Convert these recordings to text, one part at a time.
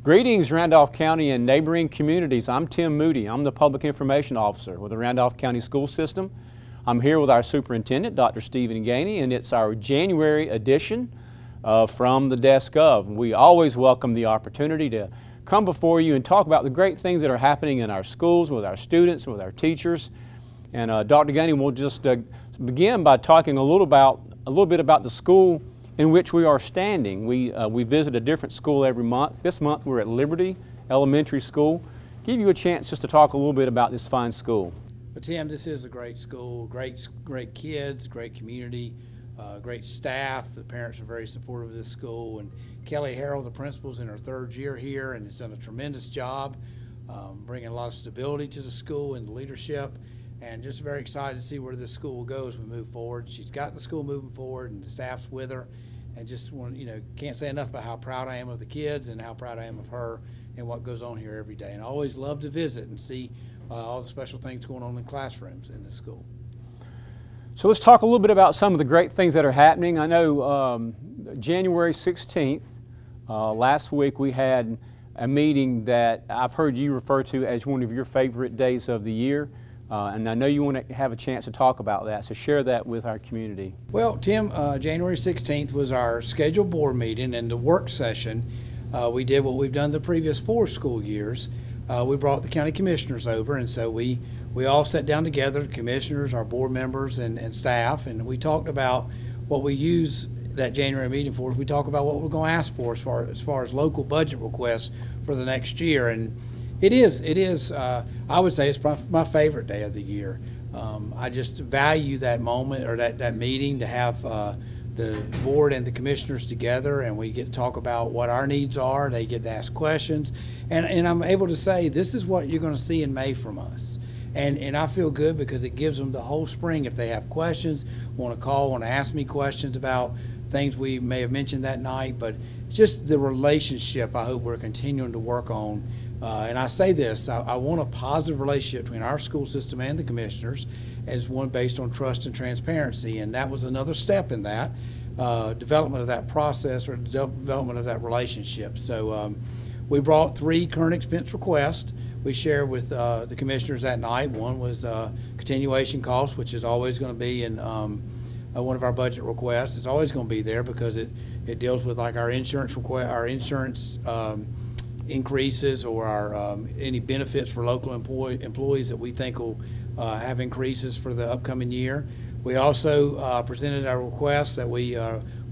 Greetings, Randolph County and neighboring communities. I'm Tim Moody. I'm the Public Information Officer with the Randolph County School System. I'm here with our superintendent, Dr. Stephen Gainey, and it's our January edition From the Desk of. We always welcome the opportunity to come before you and talk about the great things that are happening in our schools, with our students, and with our teachers. And Dr. Gainey will just begin by talking a little bit about the school in which we are standing. We visit a different school every month. This month we're at Liberty Elementary School. Give you a chance just to talk a little bit about this fine school. Well, Tim, this is a great school, great kids, great community, great staff. The parents are very supportive of this school. And Kelly Harrell, the principal, is in her third year here and has done a tremendous job bringing a lot of stability to the school and the leadership. And just very excited to see where this school will go as we move forward. She's got the school moving forward, and the staff's with her. And just can't say enough about how proud I am of the kids and how proud I am of her and what goes on here every day. And I always love to visit and see all the special things going on in classrooms in this school. So let's talk a little bit about some of the great things that are happening. I know January 16th, last week, we had a meeting that I've heard you refer to as one of your favorite days of the year. And I know you want to have a chance to talk about that, so share that with our community. Well, Tim, January 16th was our scheduled board meeting, and the work session, we did what we've done the previous 4 school years. We brought the county commissioners over, and so we all sat down together, the commissioners, our board members, and staff, and we talked about what we use that January meeting for. We talk about what we're going to ask for as far as local budget requests for the next year. And It is. I would say it's my favorite day of the year. I just value that moment or that meeting to have the board and the commissioners together, and we get to talk about what our needs are. They get to ask questions, and I'm able to say this is what you're going to see in May from us. And I feel good because it gives them the whole spring if they have questions, want to call, want to ask me questions about things we may have mentioned that night. But just the relationship I hope we're continuing to work on. And I say this, I want a positive relationship between our school system and the commissioners, as one based on trust and transparency. And that was another step in that, development of that process or development of that relationship. So we brought 3 current expense requests. We shared with the commissioners that night. One was continuation costs, which is always going to be in one of our budget requests. It's always going to be there because it deals with like our insurance increases or our any benefits for local employees that we think will have increases for the upcoming year. We also presented our request that we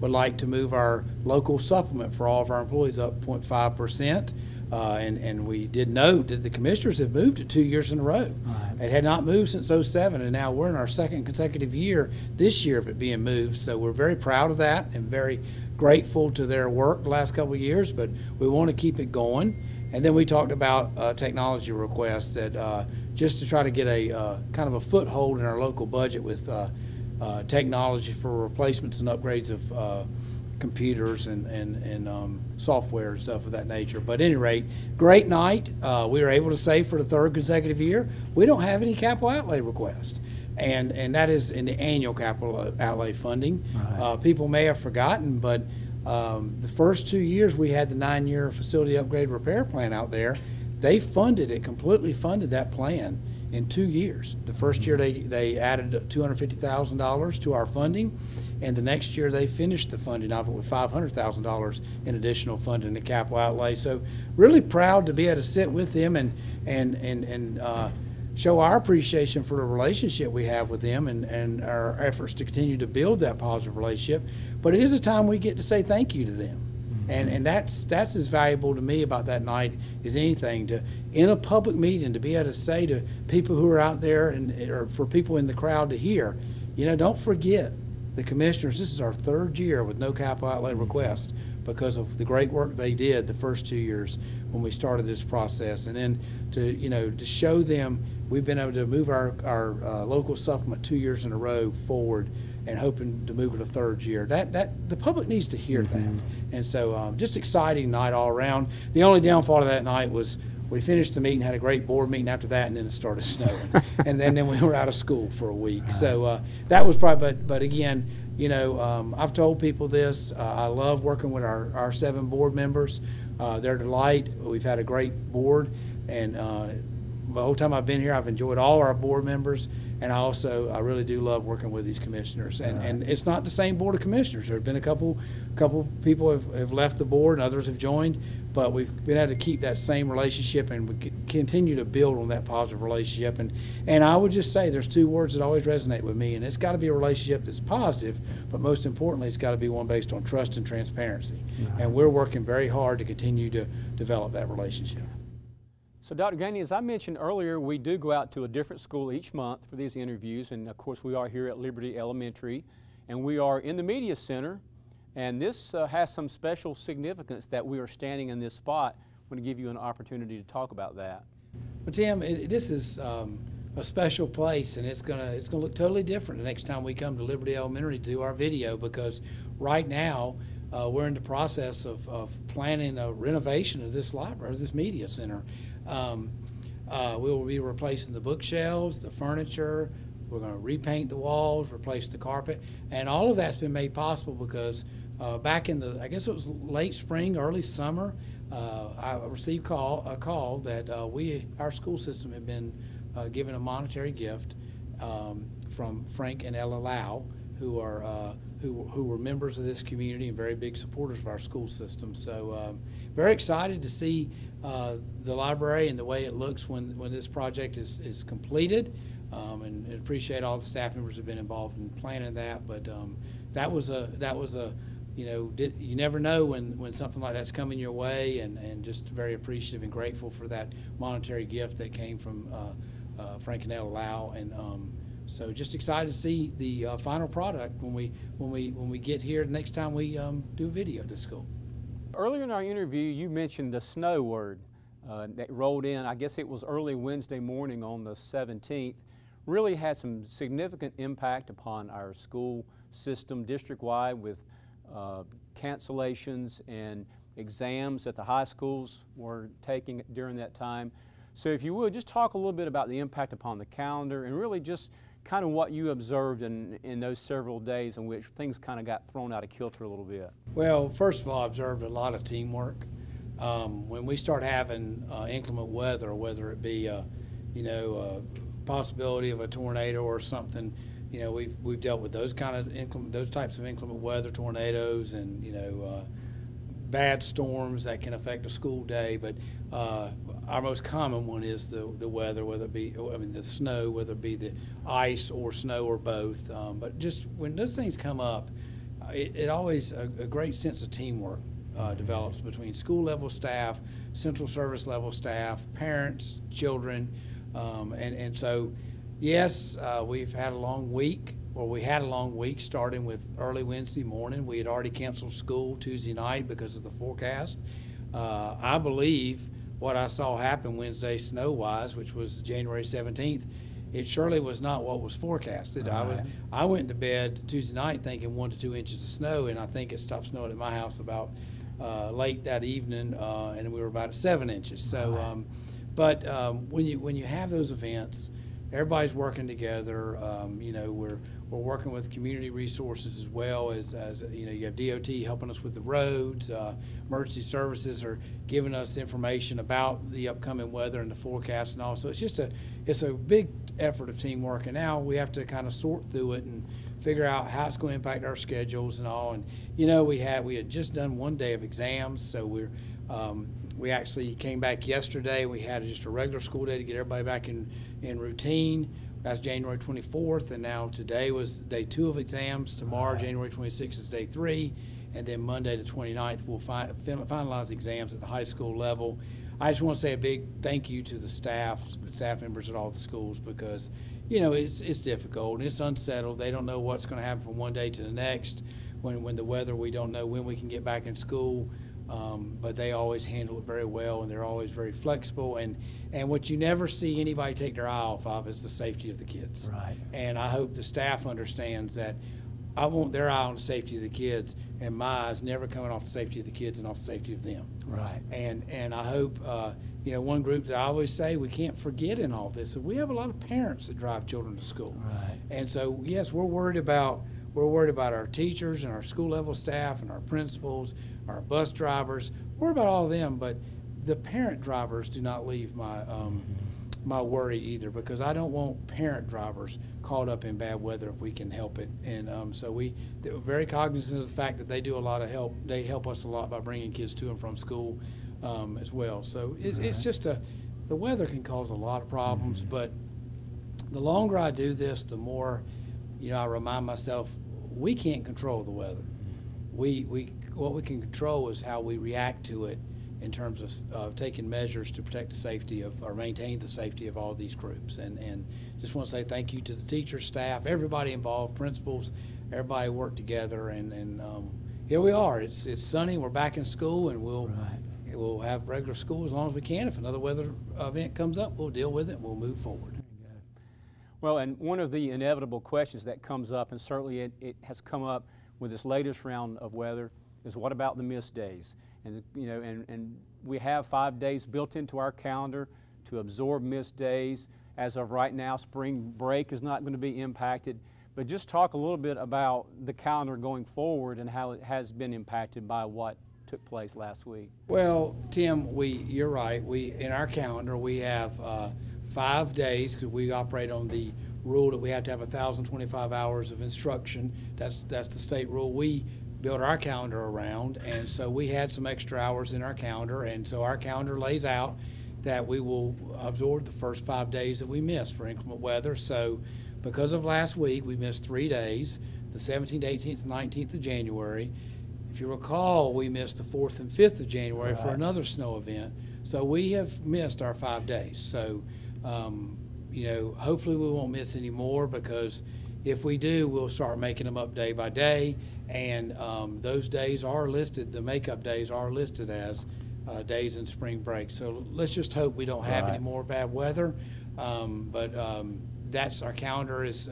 would like to move our local supplement for all of our employees up 0.5%. And we did note that the commissioners have moved it 2 years in a row. Right. It had not moved since '07, and now we're in our 2nd consecutive year this year of it being moved. So we're very proud of that and very grateful to their work the last couple of years, but we want to keep it going. And then we talked about technology requests that just to try to get a kind of a foothold in our local budget with technology for replacements and upgrades of computers and software and stuff of that nature. But at any rate, great night. We were able to say for the 3rd consecutive year, we don't have any capital outlay request. And that is in the annual capital outlay funding. Right. People may have forgotten, but the first 2 years we had the 9-year facility upgrade repair plan out there. They funded it, completely funded that plan in 2 years. The first year they added $250,000 to our funding, and the next year they finished the funding of it with $500,000 in additional funding to capital outlay. So really proud to be able to sit with them and show our appreciation for the relationship we have with them and our efforts to continue to build that positive relationship. But it is a time we get to say thank you to them. And that's as valuable to me about that night as anything, to in a public meeting to be able to say to people who are out there or for people in the crowd to hear, don't forget the commissioners, this is our 3rd year with no capital outlay request because of the great work they did the first 2 years when we started this process. And then to show them we've been able to move our local supplement 2 years in a row forward and hoping to move it a 3rd year. That the public needs to hear that. And so just exciting night all around. The only downfall of that night was we finished the meeting, had a great board meeting after that, and then it started snowing. and then we were out of school for a week. So that was probably, but again, I've told people this. I love working with our 7 board members. their delight. We've had a great board, and the whole time I've been here, I've enjoyed all our board members, and I really do love working with these commissioners. And it's not the same board of commissioners. There have been a couple people have left the board, and others have joined, but we've been able to keep that same relationship, and we continue to build on that positive relationship. And I would just say there's two words that always resonate with me, and it's got to be a relationship that's positive, but most importantly, it's got to be one based on trust and transparency. And we're working very hard to continue to develop that relationship. So Dr. Gainey, as I mentioned earlier, we do go out to a different school each month for these interviews, and of course we are here at Liberty Elementary, and we are in the Media Center, and this has some special significance that we are standing in this spot. I'm going to give you an opportunity to talk about that. Well, Tim, this is a special place, and it's gonna look totally different the next time we come to Liberty Elementary to do our video, because right now we're in the process of planning a renovation of this library, this media center. We will be replacing the bookshelves, the furniture. We're going to repaint the walls, replace the carpet, and all of that's been made possible because back in I guess it was late spring, early summer, I received a call that our school system had been given a monetary gift from Frank and Ella Lau, who were members of this community and very big supporters of our school system. So very excited to see the library and the way it looks when this project is completed, and appreciate all the staff members who have been involved in planning that. But that was a you never know when something like that's coming your way, and just very appreciative and grateful for that monetary gift that came from Frank and Ella Lau. And so just excited to see the final product when we get here next time we do a video at the school. Earlier in our interview, you mentioned the snow word that rolled in. I guess it was early Wednesday morning on the 17th. Really had some significant impact upon our school system district-wide with cancellations and exams that the high schools were taking during that time. So if you would, just talk a little bit about the impact upon the calendar and really just kind of what you observed in those several days in which things kind of got thrown out of kilter a little bit. Well, first of all, I observed a lot of teamwork. When we start having inclement weather, whether it be a possibility of a tornado or something, we've dealt with those types of inclement weather, tornadoes, and bad storms that can affect a school day. But our most common one is the weather, whether it be the snow, whether it be the ice or snow or both. But just when those things come up, it always a great sense of teamwork develops between school level staff, central service level staff, parents, children, and so yes, we've had a long week. Well, we had a long week starting with early Wednesday morning. We had already canceled school Tuesday night because of the forecast. I believe what I saw happen Wednesday snow-wise, which was January 17th, it surely was not what was forecasted. Right. I went to bed Tuesday night thinking 1 to 2 inches of snow, and I think it stopped snowing at my house about late that evening, and we were about at 7 inches. So, but when you have those events, everybody's working together. We're working with community resources as well as you have DOT helping us with the roads. Emergency services are giving us information about the upcoming weather and the forecast and all. So it's a big effort of teamwork, and now we have to kind of sort through it and figure out how it's going to impact our schedules and all. And we had just done 1 day of exams, so we actually came back yesterday. We had just a regular school day to get everybody back in routine. That's January 24th, and now today was day 2 of exams. Tomorrow, January 26th, is day 3, and then Monday the 29th, we'll finalize exams at the high school level. I just want to say a big thank you to the staff members at all the schools, because it's difficult and it's unsettled. They don't know what's going to happen from one day to the next. When the weather, we don't know when we can get back in school. But they always handle it very well, and they're always very flexible. And what you never see anybody take their eye off of is the safety of the kids. Right. And I hope the staff understands that I want their eye on the safety of the kids, and my eyes never coming off the safety of the kids and off the safety of them. Right. And I hope, one group that I always say we can't forget in all this, we have a lot of parents that drive children to school. Right. And so, yes, we're worried about We're worried about our teachers and our school level staff and our principals, our bus drivers. We're worried about all of them, but the parent drivers do not leave my worry either, because I don't want parent drivers caught up in bad weather if we can help it. And so we're very cognizant of the fact that they do a lot of help. They help us a lot by bringing kids to and from school as well. So it's just the weather can cause a lot of problems, but the longer I do this, the more, I remind myself, we can't control the weather. What we can control is how we react to it in terms of taking measures to protect the safety of, or maintain the safety of all these groups. And just want to say thank you to the teachers, staff, everybody involved, principals, everybody worked together, and here we are. It's sunny, we're back in school, and we'll have regular school as long as we can. If another weather event comes up, we'll deal with it and we'll move forward. Well, and one of the inevitable questions that comes up, and certainly it has come up with this latest round of weather, is what about the missed days? And and we have 5 days built into our calendar to absorb missed days. As of right now, spring break is not going to be impacted. But just talk a little bit about the calendar going forward and how it has been impacted by what took place last week. Well, Tim, you're right. In our calendar we have 5 days, because we operate on the rule that we have to have 1,025 hours of instruction. That's the state rule we build our calendar around, and so we had some extra hours in our calendar, and so our calendar lays out that we will absorb the first 5 days that we missed for inclement weather. So because of last week, we missed 3 days, the 17th, 18th, and 19th of January. If you recall, we missed the 4th and 5th of January for another snow event. So we have missed our 5 days. So, hopefully we won't miss any more, because if we do, we'll start making them up day by day. And those days are listed, the makeup days are listed as days in spring break. So let's just hope we don't have any more bad weather. That's our calendar is,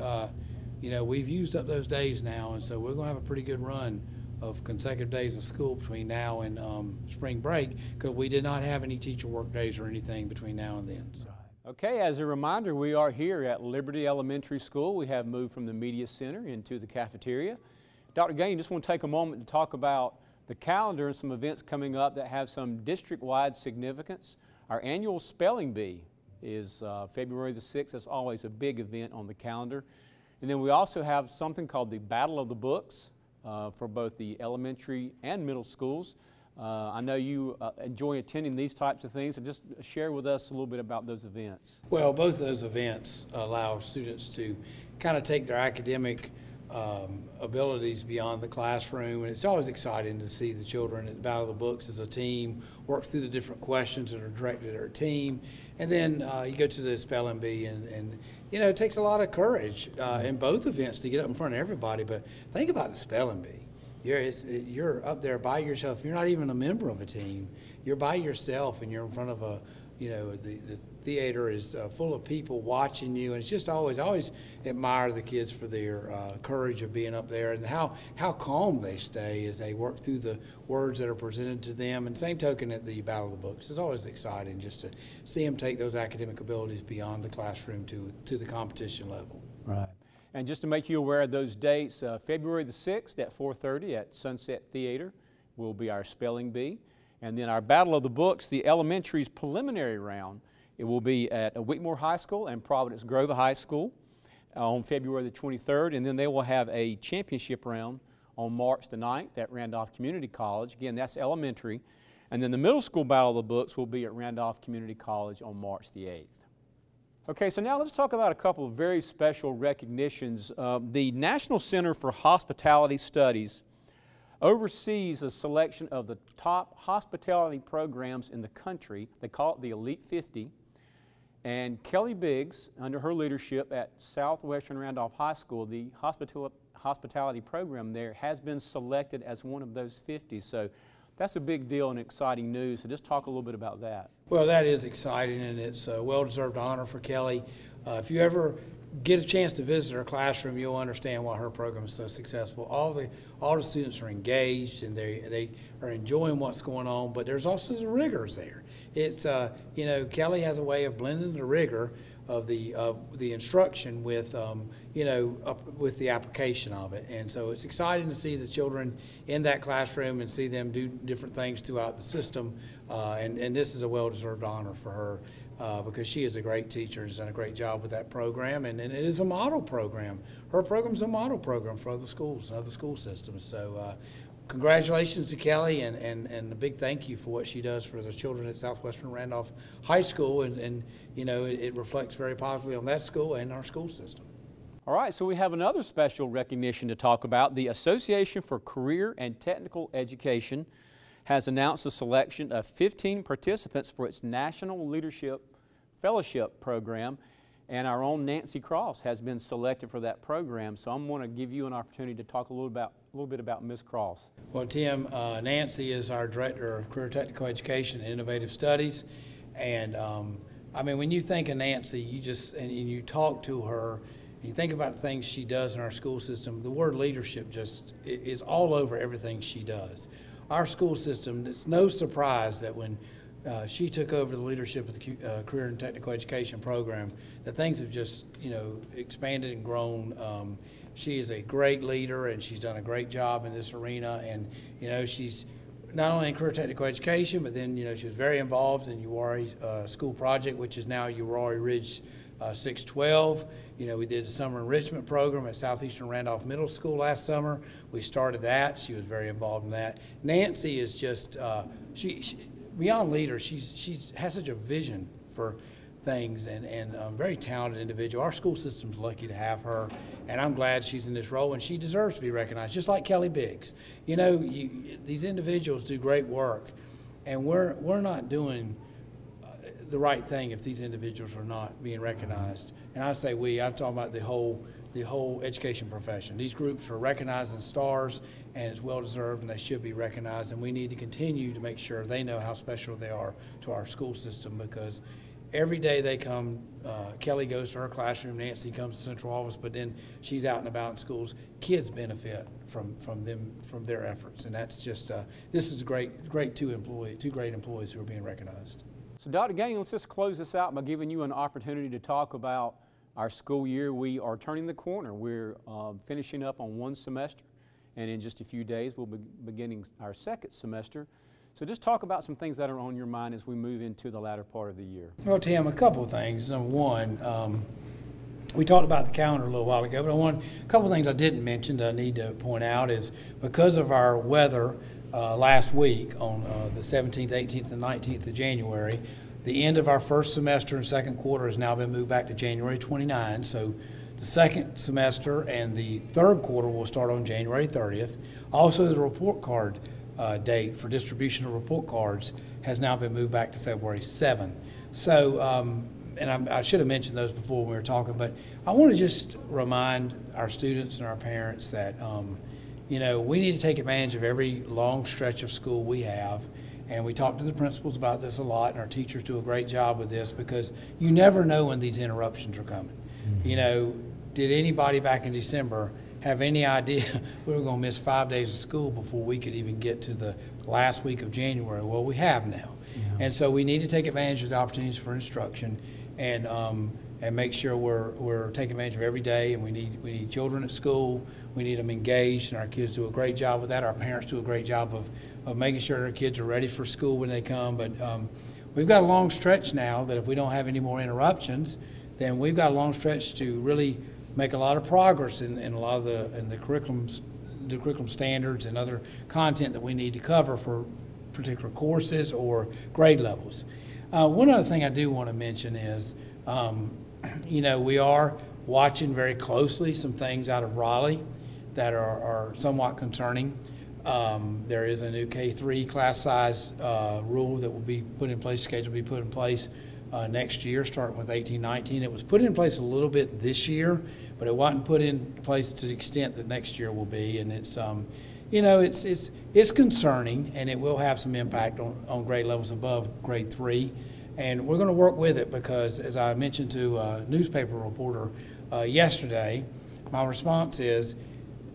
we've used up those days now, and so we're going to have a pretty good run of consecutive days of school between now and spring break, because we did not have any teacher work days or anything between now and then. So. Okay, as a reminder, we are here at Liberty Elementary School. We have moved from the Media Center into the cafeteria. Dr. Gainey, just want to take a moment to talk about the calendar and some events coming up that have some district-wide significance. Our annual spelling bee is February the 6th. That's always a big event on the calendar. And then we also have something called the Battle of the Books for both the elementary and middle schools. I know you enjoy attending these types of things, so just share with us a little bit about those events. Well, both of those events allow students to kind of take their academic abilities beyond the classroom, and it's always exciting to see the children at the Battle of the Books as a team work through the different questions that are directed at our team. And then you go to the spelling bee, and it takes a lot of courage in both events to get up in front of everybody, but think about the spelling bee. You're up there by yourself. You're not even a member of a team. You're by yourself, and you're in front of the theater is full of people watching you, and it's just I always admire the kids for their courage of being up there, and how calm they stay as they work through the words that are presented to them. And same token at the Battle of the Books, it's always exciting just to see them take those academic abilities beyond the classroom to the competition level. Right. And just to make you aware of those dates, February the 6th at 4:30 at Sunset Theater will be our spelling bee. And then our Battle of the Books, the elementary's preliminary round, it will be at Whitmore High School and Providence Grove High School on February the 23rd. And then they will have a championship round on March the 9th at Randolph Community College. Again, that's elementary. And then the middle school Battle of the Books will be at Randolph Community College on March the 8th. Okay, so now let's talk about a couple of very special recognitions. The National Center for Hospitality Studies oversees a selection of the top hospitality programs in the country. They call it the Elite 50. And Kelly Biggs, under her leadership at Southwestern Randolph High School, the hospitality program there has been selected as one of those 50. So that's a big deal and exciting news. So just talk a little bit about that. Well, that is exciting, and it's a well-deserved honor for Kelly. If you ever get a chance to visit her classroom, you'll understand why her program is so successful. All the students are engaged, and they are enjoying what's going on, but there's also the rigors there. It's Kelly has a way of blending the rigor the instruction with with the application of it. And so it's exciting to see the children in that classroom and see them do different things throughout the system. And this is a well-deserved honor for her. Because she is a great teacher and has done a great job with that program, and it is a model program. Her program's a model program for other schools and other school systems. So congratulations to Kelly, and a big thank you for what she does for the children at Southwestern Randolph High School, and it reflects very positively on that school and our school system. All right, so we have another special recognition to talk about. The Association for Career and Technical Education has announced the selection of 15 participants for its National Leadership Fellowship Program, and our own Nancy Cross has been selected for that program. So I'm going to give you an opportunity to talk a little bit about Ms. Cross. Well, Tim, Nancy is our Director of Career Technical Education and Innovative Studies, and I mean, when you think of Nancy, you talk to her, and you think about the things she does in our school system, the word leadership just is all over everything she does. Our school system, it's no surprise that when she took over the leadership of the Career and Technical Education program, that things have just, expanded and grown. She is a great leader, and she's done a great job in this arena. And, she's not only in Career Technical Education, but then, she was very involved in Uwharrie School Project, which is now Uwharrie Ridge 612. We did a summer enrichment program at Southeastern Randolph Middle School last summer. We started that. She was very involved in that. Nancy is just, she beyond leader, she has such a vision for things, and a very talented individual. Our school system's lucky to have her, and I'm glad she's in this role, and she deserves to be recognized, just like Kelly Biggs. These individuals do great work, and we're not doing the right thing if these individuals are not being recognized. And I say I'm talking about the whole education profession. These groups are recognizing stars, and it's well deserved, and they should be recognized, and we need to continue to make sure they know how special they are to our school system, because every day they come, Kelly goes to her classroom, Nancy comes to central office, but then she's out and about in schools. Kids benefit from their efforts, and that's just this is two great employees who are being recognized. So Dr. Gainey, let's just close this out by giving you an opportunity to talk about our school year. We are turning the corner. We're finishing up on one semester, and in just a few days we'll be beginning our second semester. So just talk about some things that are on your mind as we move into the latter part of the year. Well, Tim, a couple of things. Number one, we talked about the calendar a little while ago, but a couple of things I didn't mention that I need to point out is because of our weather last week on the 17th, 18th, and 19th of January, the end of our first semester and second quarter has now been moved back to January 29. So the second semester and the third quarter will start on January 30th. Also, the report card date for distribution of report cards has now been moved back to February 7. So, and I should have mentioned those before when we were talking, but I want to just remind our students and our parents that we need to take advantage of every long stretch of school we have. And we talk to the principals about this a lot, and our teachers do a great job with this, because you never know when these interruptions are coming. Mm-hmm. Did anybody back in December have any idea we were going to miss 5 days of school before we could even get to the last week of January? Well, we have now. Yeah. And so we need to take advantage of the opportunities for instruction, and make sure we're taking advantage of every day. And we need children at school. We need them engaged, and our kids do a great job with that. Our parents do a great job of making sure our kids are ready for school when they come. But we've got a long stretch now that if we don't have any more interruptions, then we've got a long stretch to really make a lot of progress in a lot of the curriculum standards and other content that we need to cover for particular courses or grade levels. One other thing I do want to mention is, we are watching very closely some things out of Raleigh that are somewhat concerning. There is a new K-3 class size rule that will be put in place, scheduled to be put in place next year, starting with 18-19. It was put in place a little bit this year, but it wasn't put in place to the extent that next year will be. And it's, it's concerning, and it will have some impact on grade levels above grade 3. And we're going to work with it because, as I mentioned to a newspaper reporter yesterday, my response is,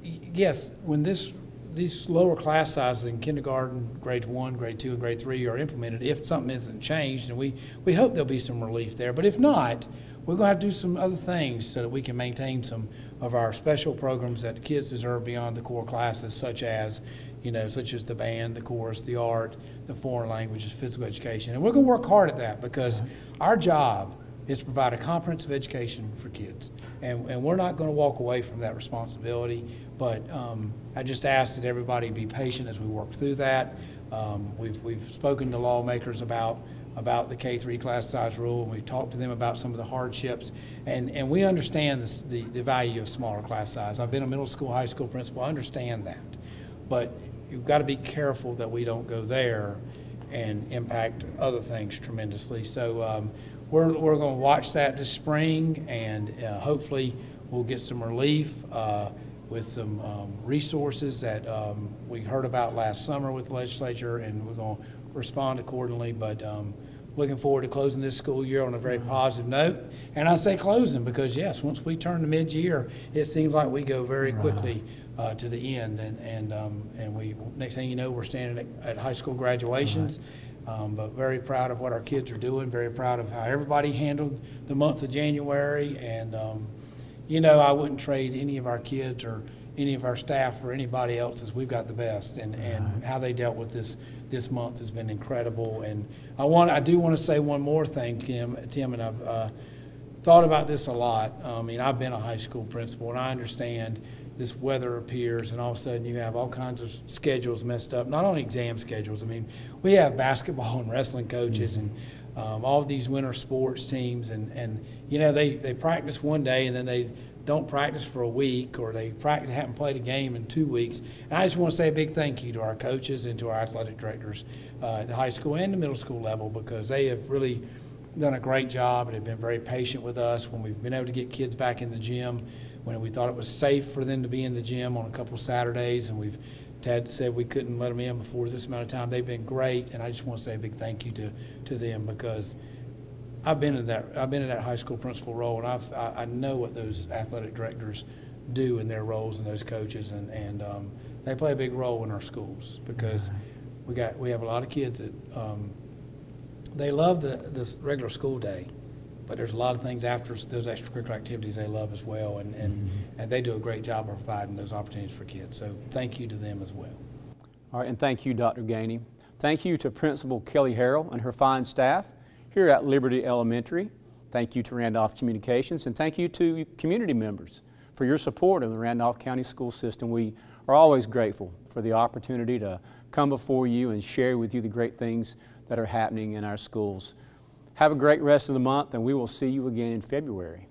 yes, when these lower class sizes in kindergarten, grades 1, grade 2, and grade 3 are implemented, if something isn't changed, and we hope there'll be some relief there. But if not, we're going to have to do some other things so that we can maintain some of our special programs that the kids deserve beyond the core classes, such as the band, the chorus, the art, the foreign languages, physical education. And we're going to work hard at that, because our job is to provide a comprehensive education for kids. And we're not going to walk away from that responsibility, but I just ask that everybody be patient as we work through that. We've spoken to lawmakers about the K-3 class size rule, and we've talked to them about some of the hardships, and we understand the value of smaller class size. I've been a middle school, high school principal. I understand that, but you've got to be careful that we don't go there and impact other things tremendously. So we're going to watch that this spring, and hopefully we'll get some relief with some resources that we heard about last summer with the legislature, and we're going to respond accordingly. But looking forward to closing this school year on a very positive note. And I say closing because, yes, once we turn to mid-year, it seems like we go very quickly to the end. And we, next thing you know, we're standing at high school graduations. But very proud of what our kids are doing, very proud of how everybody handled the month of January. And, I wouldn't trade any of our kids or any of our staff or anybody else's. We've got the best. And how they dealt with this month has been incredible. And I do want to say one more thing, Tim, and I've thought about this a lot. I've been a high school principal, and I understand this weather appears, and all of a sudden you have all kinds of schedules messed up, not only exam schedules. We have basketball and wrestling coaches and all of these winter sports teams, and they practice one day and then they don't practice for a week, or they haven't played a game in 2 weeks. And I just want to say a big thank you to our coaches and to our athletic directors at the high school and the middle school level, because they have really done a great job and have been very patient with us when we've been able to get kids back in the gym, when we thought it was safe for them to be in the gym on a couple Saturdays, and we've said we couldn't let them in before this amount of time. They've been great, and I just want to say a big thank you to them, because I've been in that high school principal role, and I know what those athletic directors do in their roles and those coaches, and they play a big role in our schools, because we have a lot of kids that they love this regular school day, but there's a lot of things after those extracurricular activities they love as well, and they do a great job of providing those opportunities for kids. So thank you to them as well. All right, and thank you, Dr. Gainey. Thank you to Principal Kelly Harrell and her fine staff here at Liberty Elementary. Thank you to Randolph Communications, and thank you to community members for your support of the Randolph County School System. We are always grateful for the opportunity to come before you and share with you the great things that are happening in our schools. Have a great rest of the month, and we will see you again in February.